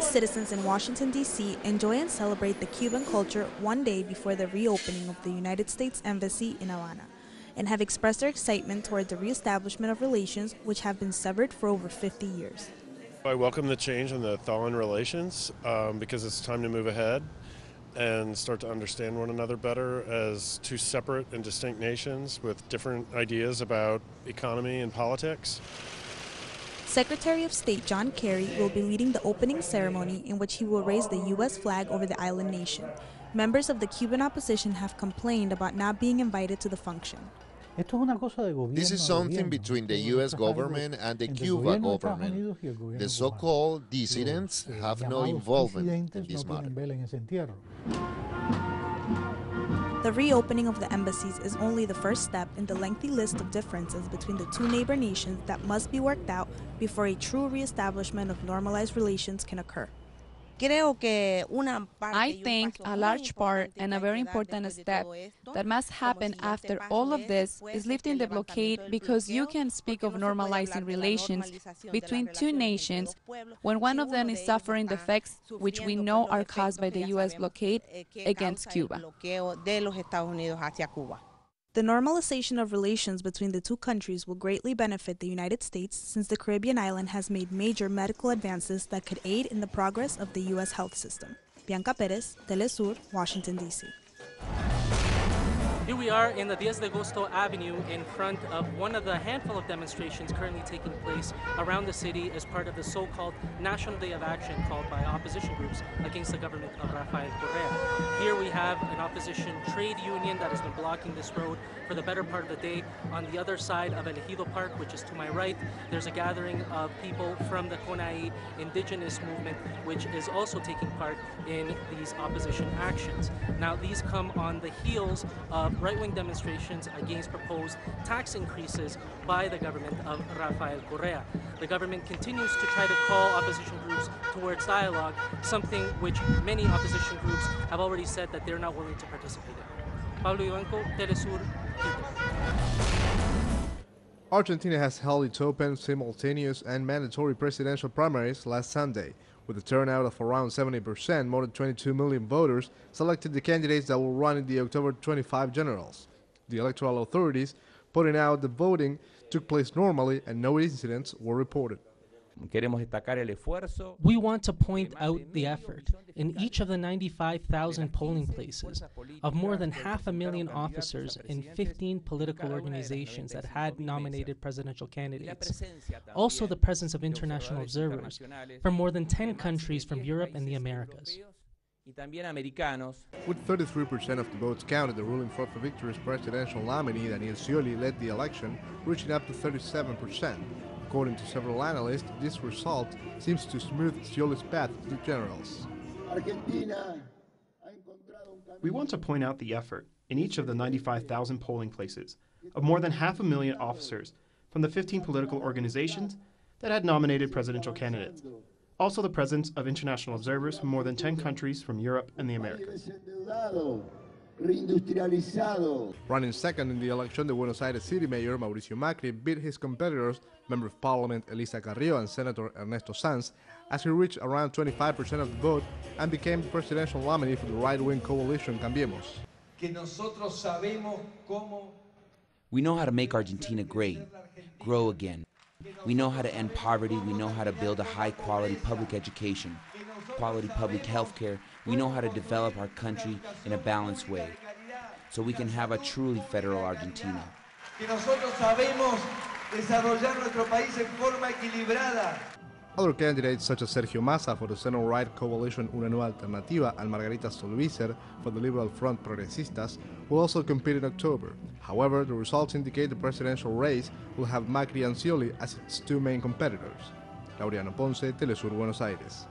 citizens in Washington, D.C. enjoy and celebrate the Cuban culture one day before the reopening of the United States Embassy in Havana, and have expressed their excitement toward the reestablishment of relations which have been severed for over 50 years. I welcome the change in the thaw-in relations because it's time to move ahead and start to understand one another better as two separate and distinct nations with different ideas about economy and politics. Secretary of State John Kerry will be leading the opening ceremony in which he will raise the U.S. flag over the island nation. Members of the Cuban opposition have complained about not being invited to the function. This is something between the U.S. government and the Cuba government. The so-called dissidents have no involvement in this matter. The reopening of the embassies is only the first step in the lengthy list of differences between the two neighbor nations that must be worked out before a true reestablishment of normalized relations can occur. I think a large part and a very important step that must happen after all of this is lifting the blockade, because you can speak of normalizing relations between two nations when one of them is suffering the effects which we know are caused by the U.S. blockade against Cuba. The normalization of relations between the two countries will greatly benefit the United States, since the Caribbean island has made major medical advances that could aid in the progress of the U.S. health system. Bianca Perez, teleSUR, Washington, D.C. Here we are in the Díaz de Agosto Avenue in front of one of the handful of demonstrations currently taking place around the city as part of the so-called National Day of Action called by opposition groups against the government of Rafael Correa. Here we have an opposition trade union that has been blocking this road for the better part of the day. On the other side of Elegido Park, which is to my right, there's a gathering of people from the Conai indigenous movement, which is also taking part in these opposition actions. Now, these come on the heels of right-wing demonstrations against proposed tax increases by the government of Rafael Correa. The government continues to try to call opposition groups towards dialogue, something which many opposition groups have already said that they're not willing to participate in. Pablo Ivanco, teleSUR, Argentina has held its open, simultaneous and mandatory presidential primaries last Sunday. With a turnout of around 70%, more than 22 million voters selected the candidates that will run in the October 25 generals. The electoral authorities pointing out the voting took place normally and no incidents were reported. We want to point out the effort in each of the 95,000 polling places of more than 500,000 officers in 15 political organizations that had nominated presidential candidates. Also the presence of international observers from more than 10 countries from Europe and the Americas. With 33% of the votes counted, the ruling fought for victorious presidential nominee Daniel Scioli led the election, reaching up to 37%. According to several analysts, this result seems to smooth Scioli's path to the generals. We want to point out the effort in each of the 95,000 polling places of more than 500,000 officers from the 15 political organizations that had nominated presidential candidates. Also the presence of international observers from more than 10 countries from Europe and the Americas. Running second in the election, the Buenos Aires city mayor Mauricio Macri beat his competitors, Member of Parliament Elisa Carrillo and Senator Ernesto Sanz, as he reached around 25% of the vote and became the presidential nominee for the right-wing coalition Cambiemos. We know how to make Argentina great, grow again. We know how to end poverty. We know how to build a high-quality public education, quality public health care. We know how to develop our country in a balanced way, so we can have a truly federal Argentina. Other candidates such as Sergio Massa for the center-right coalition Una Nueva Alternativa and Margarita Stolbizer for the Liberal Front Progresistas will also compete in October. However, the results indicate the presidential race will have Macri and Scioli as its two main competitors. Laureano Ponce, teleSUR, Buenos Aires.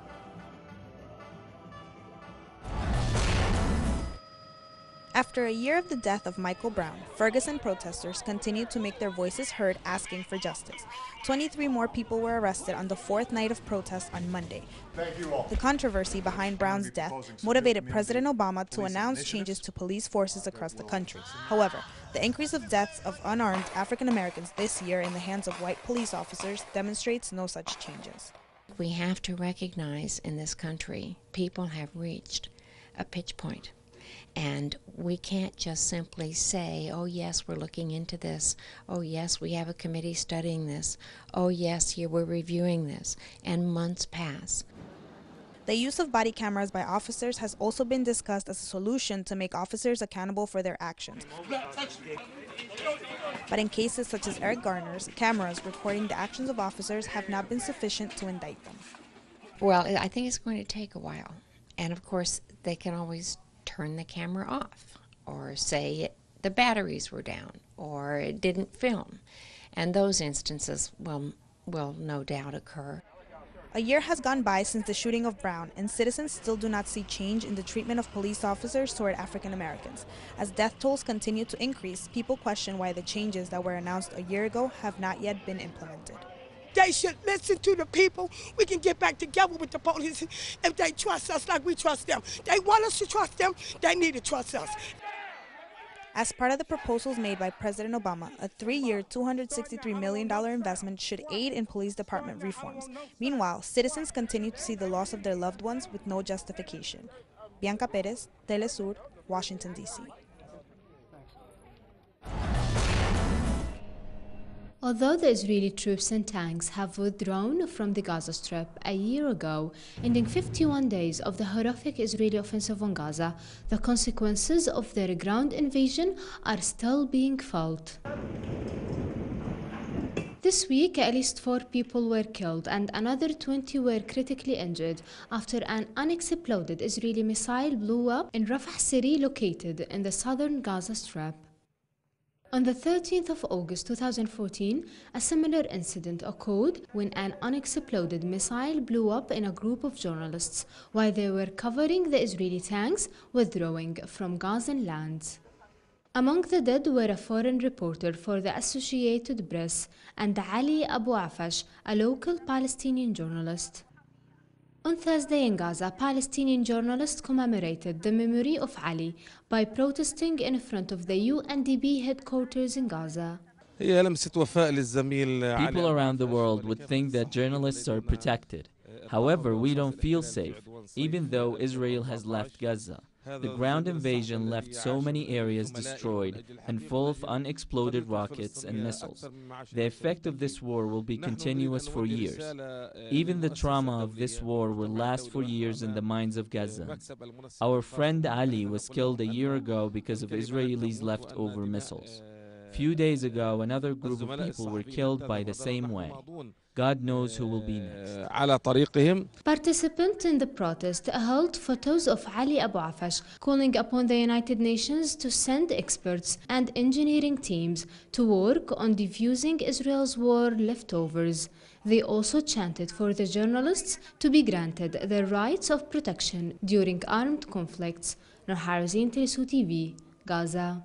After a year of the death of Michael Brown, Ferguson protesters continued to make their voices heard asking for justice. 23 more people were arrested on the fourth night of protests on Monday. The controversy behind Brown's death motivated President Obama to announce changes to police forces across the country. However, the increase of deaths of unarmed African Americans this year in the hands of white police officers demonstrates no such changes. We have to recognize in this country, people have reached a pitch point. And we can't just simply say, oh yes, we're looking into this. Oh yes, we have a committee studying this. Oh yes, here we're reviewing this. And months pass. The use of body cameras by officers has also been discussed as a solution to make officers accountable for their actions. But in cases such as Eric Garner's, cameras recording the actions of officers have not been sufficient to indict them. Well, I think it's going to take a while. And of course, they can always turn the camera off or say the batteries were down or it didn't film. And those instances will no doubt occur. A year has gone by since the shooting of Brown, and citizens still do not see change in the treatment of police officers toward African Americans. As death tolls continue to increase, people question why the changes that were announced a year ago have not yet been implemented. They should listen to the people. We can get back together with the police if they trust us like we trust them. They want us to trust them, they need to trust us. As part of the proposals made by President Obama, a 3-year, $263 million investment should aid in police department reforms. Meanwhile, citizens continue to see the loss of their loved ones with no justification. Bianca Perez, teleSUR, Washington, D.C. Although the Israeli troops and tanks have withdrawn from the Gaza Strip a year ago, ending 51 days of the horrific Israeli offensive on Gaza, the consequences of their ground invasion are still being felt. This week, at least 4 people were killed and another 20 were critically injured after an unexploded Israeli missile blew up in Rafah city located in the southern Gaza Strip. On the 13th of August 2014, a similar incident occurred when an unexploded missile blew up in a group of journalists while they were covering the Israeli tanks withdrawing from Gazan lands. Among the dead were a foreign reporter for the Associated Press and Ali Abu Afash, a local Palestinian journalist. On Thursday in Gaza, Palestinian journalists commemorated the memory of Ali by protesting in front of the UNDP headquarters in Gaza. People around the world would think that journalists are protected. However, we don't feel safe, even though Israel has left Gaza. The ground invasion left so many areas destroyed and full of unexploded rockets and missiles. The effect of this war will be continuous for years. Even the trauma of this war will last for years in the minds of Gazans. Our friend Ali was killed a year ago because of Israelis' leftover missiles. Few days ago, another group of people were killed by the same way. God knows who will be next. Participants in the protest held photos of Ali Abu Afash, calling upon the United Nations to send experts and engineering teams to work on defusing Israel's war leftovers. They also chanted for the journalists to be granted the rights of protection during armed conflicts. Nur Harazin, teleSUR TV, Gaza.